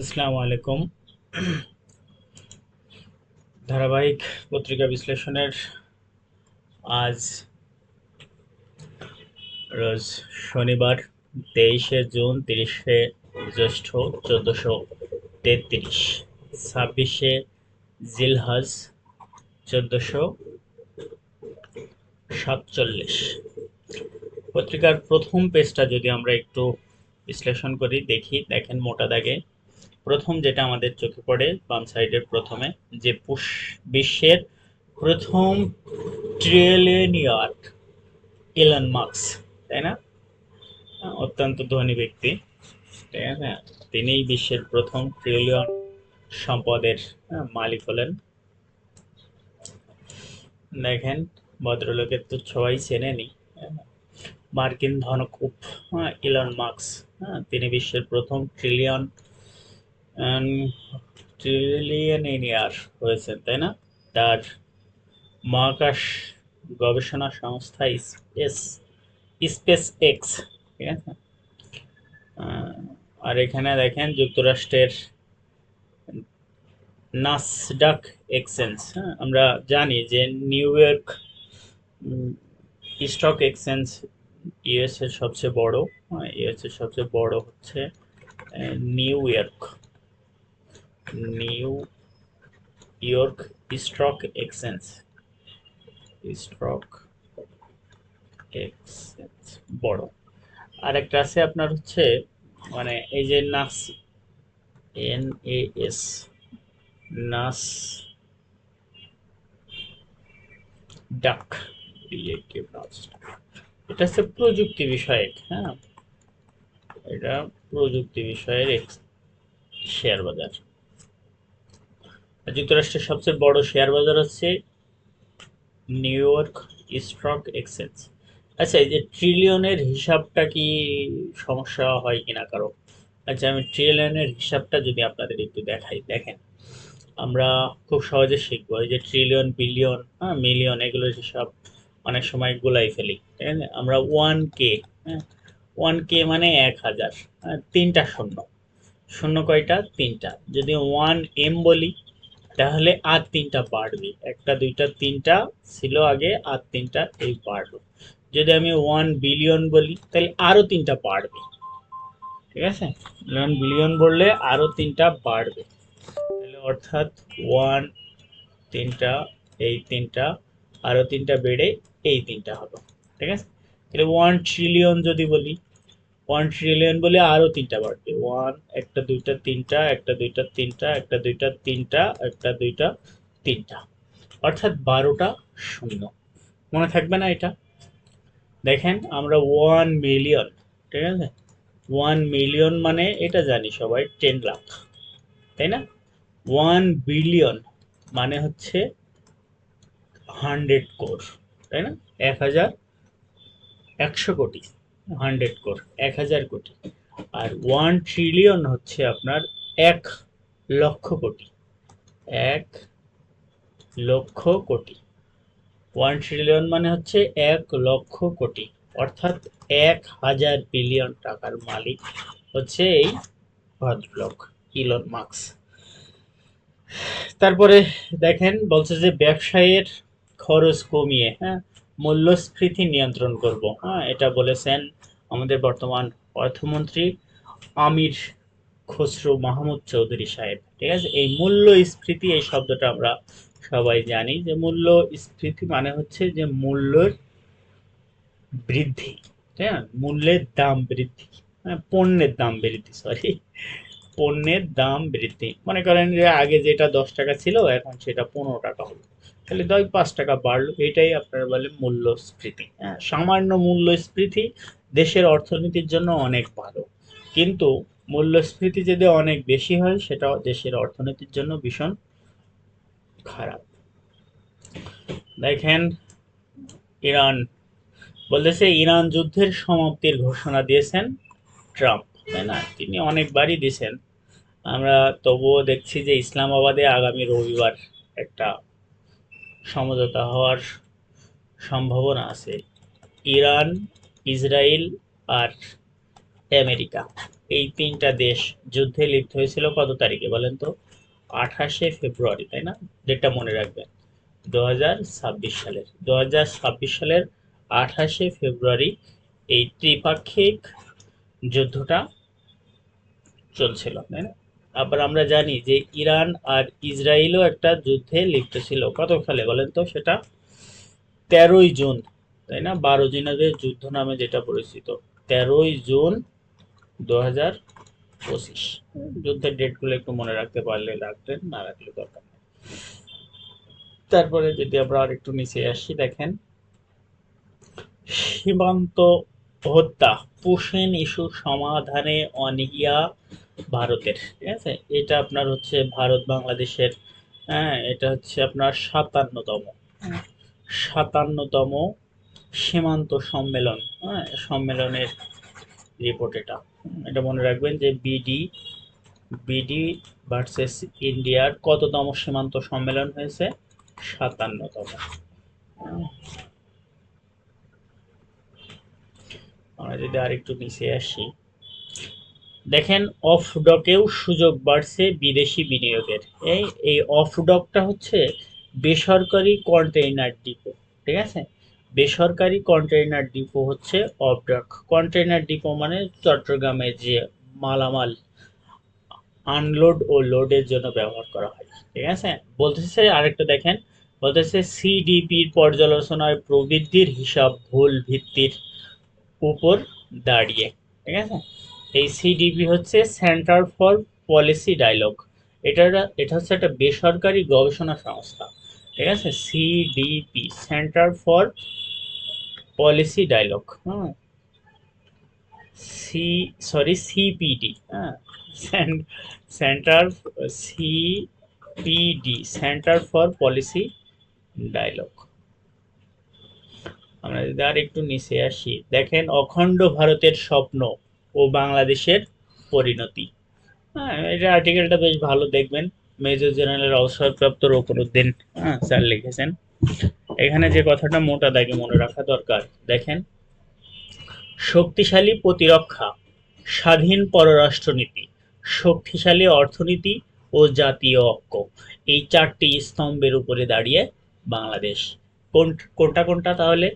আসসালামু আলাইকুম। ধারাবাহিক পত্রিকা বিশ্লেষণের আজ রোজ শনিবার 23শে জুন, 30শে জ্যৈষ্ঠ, 1433, 26শে জিলহজ, 1447। পত্রিকার প্রথম পেজটা যদি আমরা একটু বিশ্লেষণ করি, দেখেন মোটা দাগে প্রথম যেটা আমাদের চোখে পড়ে বাম সাইডের প্রথমে, যে বিশ্বের প্রথম ট্রিলিয়নিয়ার ইলন মাস্ক, তাই না? অত্যন্ত ধনী ব্যক্তি, ঠিক আছে। তিনিই বিশ্বের প্রথম ট্রিলিয়ন সম্পদের মালিক হলেন। দেখেন, ভদ্রলোকের তো সবাই চেনেনি। মার্কিন ধনকুপ ইলন মাস্ক, তিনি বিশ্বের প্রথম ট্রিলিয়নিয়ার হয়েছেন, তাই না? তার মহাকাশ গবেষণা সংস্থা স্পেস এক্স, ঠিক আছে। আর এখানে দেখেন যুক্তরাষ্ট্রের নাসডাক এক্সচেঞ্জ, আমরা জানি যে new York stock exchange US এর সবচেয়ে বড়। ইউএস এর সবচেয়ে বড় হচ্ছে new York new York stock exchange, stock exchange বড়। আর একটা আছে আপনার হচ্ছে, মানে এই যে NAS, নাস ডাক, এটা হচ্ছে প্রযুক্তি বিষয়ক, হ্যাঁ, এটা প্রযুক্তি বিষয়ের শেয়ার বাজার। যুক্তরাষ্ট্রের সবচেয়ে বড় শেয়ার বাজার হচ্ছে নিউ ইয়র্ক স্টক এক্সচেঞ্জ। আচ্ছা, এই যে ট্রিলিয়নের হিসাবটা কি সমস্যা হয় কিনা কারো? আচ্ছা, আমি ট্রিলিয়নের হিসাবটা যদি আপনাদের একটু দেখাই, দেখেন আমরা খুব সহজে শিখবো। এই যে ট্রিলিয়ন, বিলিয়ন, মিলিয়ন, এগুলোর হিসাব অনেক সময় গুলাই ফেলি, ঠিক আছে। আমরা 1K, হ্যাঁ, 1K মানে 1000, তিনটা শূন্য। শূন্য কয়টা? তিনটা। যদি 1M বলি তাহলে আর তিনটা বাড়বে, একটা দুইটা তিনটা ছিল আগে, আর তিনটা এই বাড়লো। যদি আমি 1 বিলিয়ন বলি তাহলে আরো তিনটা বাড়বে, ঠিক আছে। 1 বিলিয়ন বললে আরো তিনটা বাড়বে, তাহলে অর্থাৎ ওয়ান, তিনটা, এই তিনটা, আরো তিনটা বেড়ে এই তিনটা হলো, ঠিক আছে। তাহলে 1 ট্রিলিয়ন যদি বলি, 1 ট্রিলিয়ন বলে আরো তিনটা বাড়বে, ওয়ান, একটা দুইটা তিনটা, একটা দুইটা তিনটা, একটা দুইটা তিনটা, একটা দুইটা তিনটা, অর্থাৎ 12টা শূন্য। মনে থাকবে না এটা? দেখেন আমরা 1 মিলিয়ন, ঠিক আছে, 1 মিলিয়ন মানে এটা জানি সবাই 10 লাখ, তাই না? 1 বিলিয়ন মানে হচ্ছে 100 কোটি, তাই না? 1,100 কোটি, 100 কোটি, 1,000 কোটি। আর 1 ট্রিলিয়ন হচ্ছে আপনার 1 লক্ষ কোটি, 1 লক্ষ কোটি। 1 ট্রিলিয়ন মানে হচ্ছে 1 লক্ষ কোটি, অর্থাৎ 1,000 বিলিয়ন টাকার মালিক হচ্ছে এই ভদ্রলোক ইলন মাস্ক। তারপরে দেখেন বলছে যে ব্যবসায়ের খরচ কমিয়ে, হ্যাঁ, মূল্যস্ফীতি নিয়ন্ত্রণ করব, হ্যাঁ, এটা বলেছেন আমাদের বর্তমান অর্থমন্ত্রী আমির খসরু মাহমুদ চৌধুরী সাহেব, ঠিক আছে। এই মূল্যস্ফীতি, এই শব্দটা আমরা সবাই জানি যে মূল্যস্ফীতি মানে হচ্ছে যে মূল্যের বৃদ্ধি, হ্যাঁ, মূল্যের দাম বৃদ্ধি, হ্যাঁ, পণ্যের দাম বৃদ্ধি, সরি, পণ্যের দাম বৃদ্ধি। মনে করেন যে আগে যেটা 10 টাকা ছিল এখন সেটা 15 টাকা হলো, তাহলে 5 টাকা বাড়লো, এটাই আপনারা বলে মূল্যস্ফীতি। হ্যাঁ, সামান্য মূল্যস্ফীতি দেশের অর্থনীতির জন্য অনেক ভালো, কিন্তু মূল্যস্ফীতি যদি অনেক বেশি হয় সেটা দেশের অর্থনীতির জন্য ভীষণ খারাপ। দেখেন, ইরান বলতেছে ইরান যুদ্ধের সমাপ্তির ঘোষণা দিয়েছেন ট্রাম্প, তাই না? তিনি অনেকবারই দিয়েছেন। আমরা তবুও দেখছি যে ইসলামাবাদে আগামী রবিবার একটা সমঝোতা হওয়ার সম্ভাবনা আছে, ইরান, ইসরায়েল আর আমেরিকা, এই তিনটা দেশ যুদ্ধে লিপ্ত হয়েছিল কত তারিখে বলেন তো? 28শে ফেব্রুয়ারি, তাই না? ডেটটা মনে রাখবেন। 2026 সালের 28শে ফেব্রুয়ারি এই ত্রিপাক্ষিক যুদ্ধটা চলছিল, তাই না? আবার আমরা জানি যে ইরান আর ইসরায়েলও একটা যুদ্ধে লিপ্ত ছিল কত সালে বলেন তো সেটা? 13ই জুন, তাই না? 12 দিনের যুদ্ধ নামে যেটা পরিচিত। 13ই জুন 2025। যুদ্ধের ডেটগুলো একটু মনে রাখতে পারলে রাখবেন, না রাখলে দরকার নেই। তারপরে যদি আমরা আর একটু নিচে আসি, দেখেন সীমান্ত হত্যা, পুশিন ইস্যু সমাধানে অনীহা ভারতের, ঠিক আছে? এটা আপনার হচ্ছে ভারত বাংলাদেশের, হ্যাঁ, এটা হচ্ছে আপনার 57তম সীমান্ত সম্মেলন, হ্যাঁ, সম্মেলনের রিপোর্ট এটা। এটা মনে রাখবেন যে বিডি ভার্সেস ইন্ডিয়ার কততম সীমান্ত সম্মেলন হয়েছে? 57তম। আমরা যদি আরেকটু নিচে আসি, দেখেন অফ ডকেও সুযোগ বাড়ছে বিদেশি বিনিয়োগের। এই অফ ডকটা হচ্ছে বেসরকারি কন্টেইনার ডিপো, ঠিক আছে? বেসরকারি কন্টেইনার ডিপো হচ্ছে অফ ডক। কন্টেইনার ডিপো মানে চট্টগ্রামে যে মালামাল আনলোড ও লোডের জন্য ব্যবহার করা হয়, ঠিক আছে? বলতেছে আরেকটা দেখেন, বলতেছে সিডিপির পর্যালোচনায় প্রবৃদ্ধির হিসাব ভুল ভিত্তির উপর দাঁড়িয়ে, ঠিক আছে? এই সিডিপি হচ্ছে সেন্টার ফর পলিসি ডায়ালগ। এটা এটা হচ্ছে একটা বেসরকারি গবেষণা সংস্থা, ঠিক আছে? CDP, centre for policy dialogue, হ্যাঁ, সিপিডি, হ্যাঁ, centre, CPD, centre for policy dialogue. আমরা যদি আর একটু নিচে আসি, দেখেন অখণ্ড ভারতের স্বপ্ন ও বাংলাদেশের পরিণতি। হ্যাঁ, এটা আর্টিকেলটা বেশ ভালো, দেখবেন মেজর জেনারেলের অবসরপ্রাপ্ত রকুনুদ্দিন, হ্যাঁ, স্যার লিখেছেন। এখানে যে কথাটা মোটা দাগে মনে রাখা দরকার, দেখেন শক্তিশালী প্রতিরক্ষা, স্বাধীন পররাষ্ট্রনীতি, শক্তিশালী অর্থনীতি ও জাতীয় ঐক্য, এই চারটি স্তম্ভের উপরে দাঁড়িয়ে বাংলাদেশ। কোনটা কোনটা তাহলে?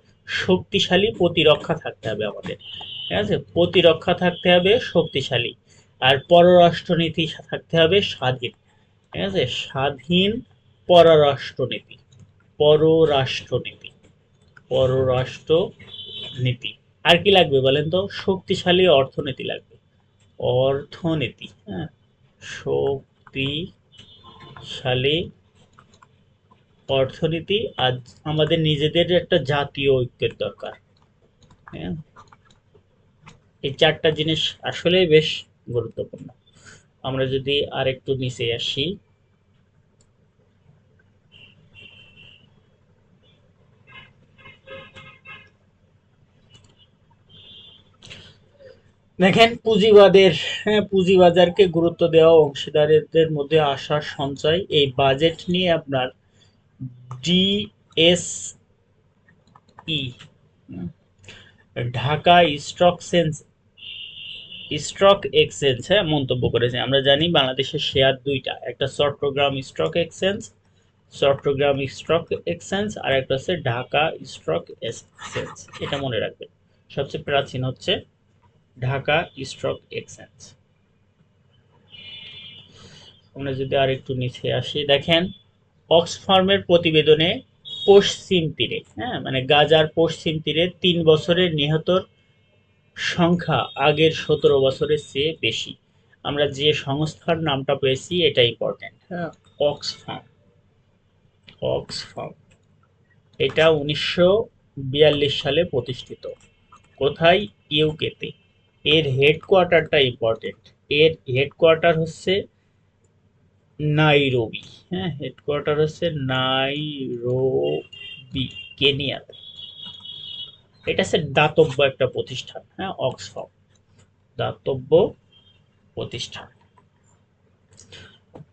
শক্তিশালী প্রতিরক্ষা থাকতে হবে আমাদের, ঠিক আছে? প্রতিরক্ষা থাকতে হবে শক্তিশালী, আর পররাষ্ট্রনীতি থাকতে হবে স্বাধীন, ঠিক আছে? স্বাধীন পররাষ্ট্রনীতি, পররাষ্ট্রনীতি, পররাষ্ট্রনীতি। আর কি লাগবে বলেন তো? শক্তিশালী অর্থনীতি লাগবে, অর্থনীতি, হ্যাঁ, শক্তিশালী অর্থনীতি। আর আমাদের নিজেদের একটা জাতীয় ঐক্যের দরকার, হ্যাঁ। এই চারটা জিনিস আসলে বেশ গুরুত্বপূর্ণ। আমরা যদি আর একটু নিচে আসি, দেখেন পুঁজিবাদের, হ্যাঁ, পুঁজিবাজারকে গুরুত্ব দেওয়া, অংশীদারদের মধ্যে আশা সঞ্চয়, এই বাজেট নিয়ে আপনার ডিএসই, ঢাকা স্টক এক্সচেঞ্জ, হ্যাঁ, মন্তব্য করেছে। আমরা জানি বাংলাদেশের শেয়ার দুইটা, একটা চট্টগ্রাম স্টক এক্সচেঞ্জ আর একটা হচ্ছে ঢাকা স্টক এক্সচেঞ্জ। এটা মনে রাখবেন, সবচেয়ে প্রাচীন হচ্ছে ঢাকা স্টক এক্সচেঞ্জ। আমরা যদি আর একটু নিচে আসি, দেখেন অক্সফার্মের প্রতিবেদনে পশ্চিম তীরে, হ্যাঁ, মানে গাজার পশ্চিম তীরে 3 বছরের নিহতর সংখ্যা আগের 17 বছরের চেয়ে বেশি। আমরা যে সংস্থার নামটা পেয়েছি এটা ইম্পর্টেন্ট, হ্যাঁ, অক্সফার্ম। অক্সফার্ম এটা 1942 সালে প্রতিষ্ঠিত। কোথায়? ইউকেতে। এর হেডকোয়ার্টারটা ইম্পর্টেন্ট, এর হেডকোয়ার্টার হচ্ছে নাইরোবি, হ্যাঁ, হেডকোয়ার্টার হচ্ছে নাইরোবি, কেনিয়াতে। এটা হচ্ছে দাতব্য একটা প্রতিষ্ঠান, হ্যাঁ, অক্সফার্ম দাতব্য প্রতিষ্ঠান।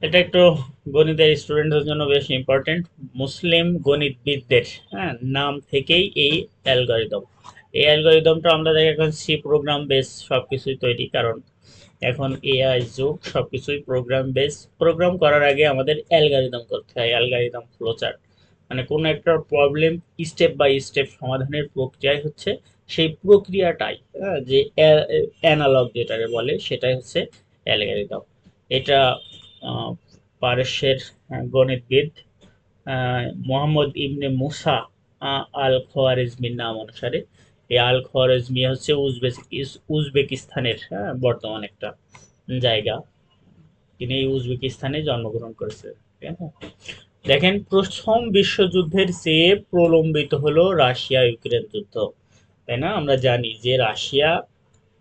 এটা একটু গণিতের স্টুডেন্টদের জন্য বেশ ইম্পর্টেন্ট। মুসলিম গণিতবিদদের, হ্যাঁ, নাম থেকেই এই অ্যালগরিদম। এই অ্যালগরিদমটা আমরা দেখি এখন সি প্রোগ্রাম বেস সব কিছুই তৈরি, কারণ এখন এআই যুগ, সবকিছুই প্রোগ্রাম বেস। প্রোগ্রাম করার আগে আমাদের অ্যালগরিদম করতে হয়, অ্যালগরিদম ফ্লোচার্ট, মানে কোনো একটা প্রবলেম স্টেপ বাই স্টেপ সমাধানের প্রক্রিয়ায় হচ্ছে সেই প্রক্রিয়াটাই, যে অ্যানালগ যেটাকে বলে সেটাই হচ্ছে অ্যালগরিদম। এটা আহ, পারস্যের গণিতবিদ মোহাম্মদ ইবনে মুসা আল খোয়ারিজমির নাম অনুসারে, এই আল খোয়ারিজমি হচ্ছে উজবেকিস্তানের বর্তমান একটা জায়গা। তিনি এই উজবেকিস্তানে জন্মগ্রহণ করেছেন। ঠিক আছে? দেখেন, প্রথম বিশ্বযুদ্ধের চেয়ে প্রলম্বিত হলো রাশিয়া ইউক্রেন যুদ্ধ, তাই না? আমরা জানি যে রাশিয়া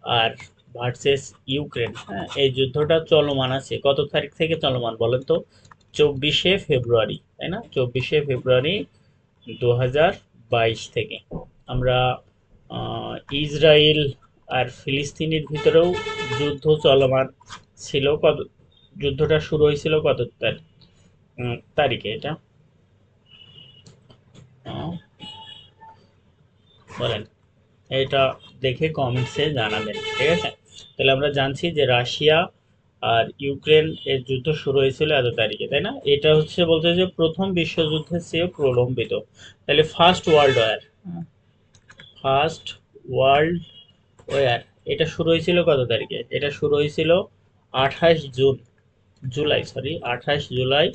আর ভার্সেস ইউক্রেন, এই যুদ্ধটা চলমান আছে। কত তারিখ থেকে চলমান বলেন তো? 24শে ফেব্রুয়ারি, তাই না? 24শে ফেব্রুয়ারি 2022 থেকে। আমরা ইসরায়েল আর ফিলিস্তিনের ভিতরেও যুদ্ধ চলমান ছিল। কত, যুদ্ধটা শুরু হয়েছিল কত তারিখে এটা আহ, বলেন, এটা দেখে কমেন্টসে জানাবেন। ঠিক আছে? তাহলে আমরা জানছি যে রাশিয়া আর ইউক্রেন এর যুদ্ধ শুরু হয়েছিল এত তারিখে, তাই না? এটা হচ্ছে বলতে যে প্রথম বিশ্বযুদ্ধের চেয়ে প্রলম্বিত। তাহলে first world war, first world war এটা শুরু হয়েছিল কত তারিখে? এটা শুরু হয়েছিল 28 জুন, জুলাই, সরি, 28 জুলাই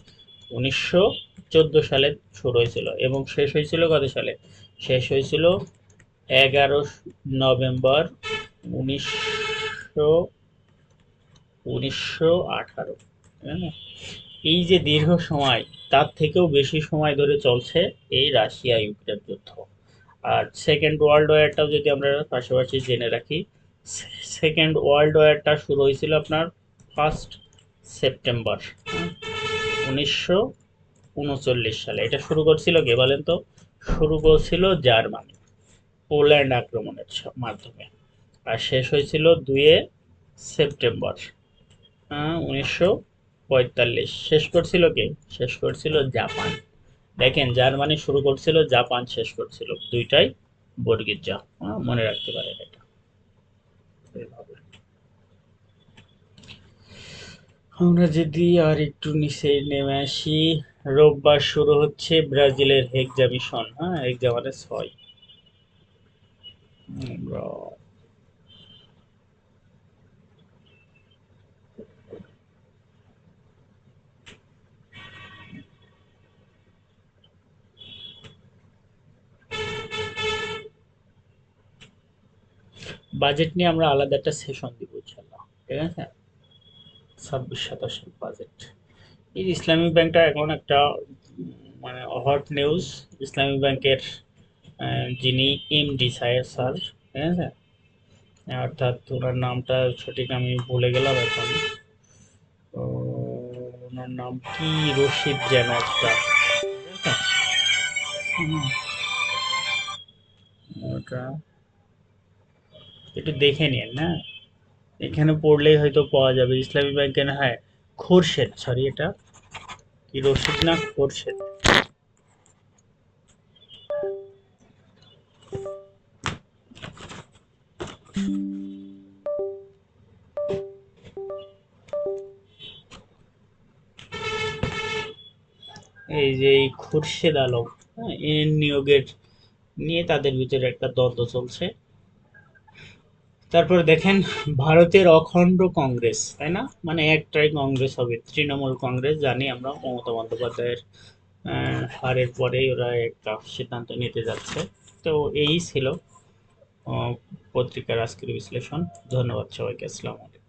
1914 সালে শুরু হয়েছিল, এবং শেষ হয়েছিল কত সালে? শেষ হয়েছিল 11 নভেম্বর 1918। এই যে দীর্ঘ সময়, তার থেকেও বেশি সময় ধরে চলছে এই রাশিয়া ইউক্রেন যুদ্ধ। আর সেকেন্ড ওয়ার্ল্ড ওয়ারটাও যদি আমরা পাশাপাশি জেনে রাখি, সেকেন্ড ওয়ার্ল্ড ওয়ারটা শুরু হয়েছিল আপনার 1 সেপ্টেম্বর 1939 সালে। এটা শুরু করছিল কে বলেন তো? শুরু করছিল জার্মানি পোল্যান্ড আক্রমণের মাধ্যমে। আর শেষ হয়েছিল 2 সেপ্টেম্বর 1945। শেষ করছিল কে? শেষ করছিল জাপান। দেখেন, জার্মানি শুরু করছিল, জাপান শেষ করছিল, দুইটাই বর্গির যা, মনে রাখতে পারেন এটা এইভাবে। আমরা যদি আর একটু নিচে নেমে আসি, রোববার শুরু হচ্ছে ব্রাজিলের এক্সামিশন, এক্সাম মানে 6। আমরা বাজেট নিয়ে আমরা আলাদা একটা সেশন দিব ইনশাল্লাহ। ঠিক আছে? 26-27 বাজেট। এই ইসলামিক ব্যাংকটা এখন একটা মানে হট নিউজ। ইসলামিক ব্যাংকের যিনি এমডি স্যার, ঠিক আছে, অর্থাৎ ওনার নামটা সঠিক আমি ভুলে গেলাম এখন। তো ওনার নাম কি, রশিদ যেন একটা, ঠিক আছে? ওটা একটু দেখে নিন না, এখানে পড়লেই হয়তো পাওয়া যাবে। ইসলামী ব্যাংকের, হ্যাঁ, খোরশেদ, সরি, এটা কি রশিদ না খোরশেদ। এই যে এই খুরশেদ আলম, এর নিয়োগের নিয়ে তাদের ভিতরে একটা দ্বন্দ্ব চলছে। তারপর দেখেন, ভারতের অখণ্ড কংগ্রেস, তাই না? মানে একটাই কংগ্রেস হবে, তৃণমূল কংগ্রেস। জানি আমরা মমতা বন্দ্যোপাধ্যায়ের হারের পরেই ওরা একটা সিদ্ধান্ত নিতে যাচ্ছে। তো এই ছিল পত্রিকার আজকের বিশ্লেষণ। ধন্যবাদ সবাইকে, আসসালামু আলাইকুম।